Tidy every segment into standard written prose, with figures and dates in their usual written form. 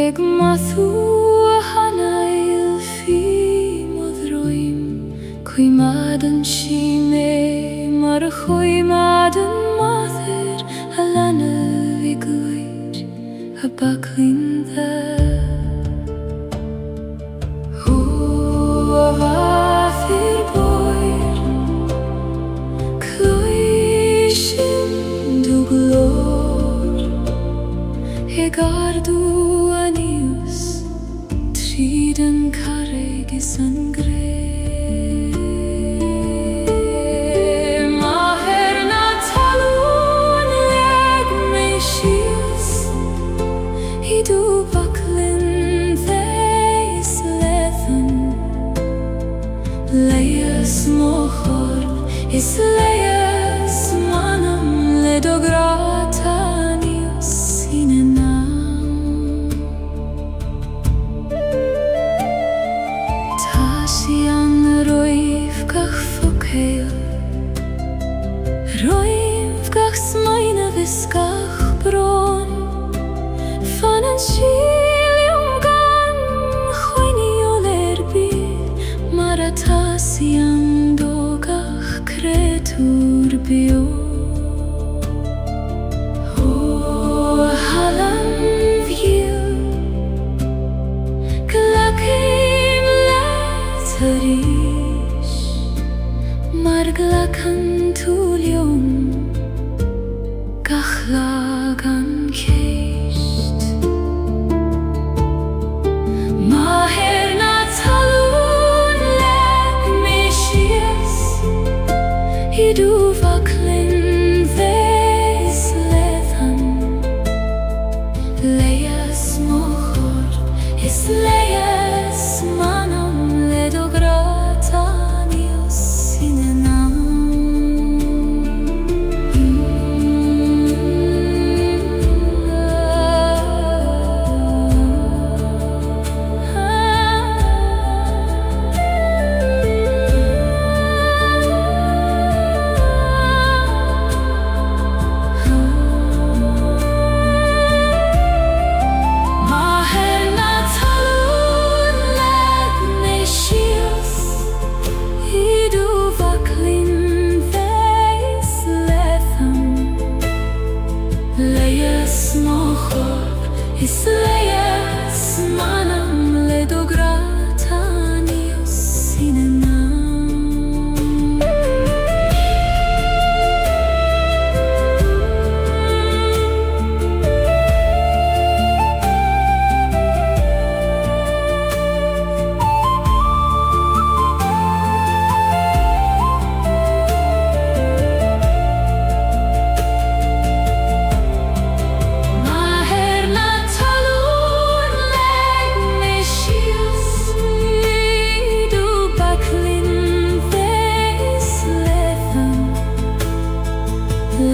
Ag Máthair hanail fi modroim Cui madan si me mar chui madan Máthair Alana vi Gaeilge a baclin dha Hu a Máthair boir Cloishin du glor Ag ardu anius Trídan carreg is an gré Máthair na Talún ag me sias Idú baclin dheis lethan Leias mo Harp is leias manam le dograta anius sinena Roiv gach smaina viscach bron Fan an sílium gan choini ol erbir Maratasiam dogach cretur bio O halam viu Glakim letarish Marglakan tulium Gachlagan keist Máthair na Talún ag me sias Idú baclin dheis lethan Leias mo Harp is leias manam le dograta anius sinena Leias mo Harp is leias manam le dograta anius sinena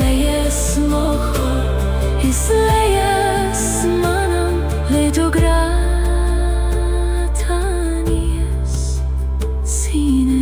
Leias mo Harp is leias manam le dograta anius sinena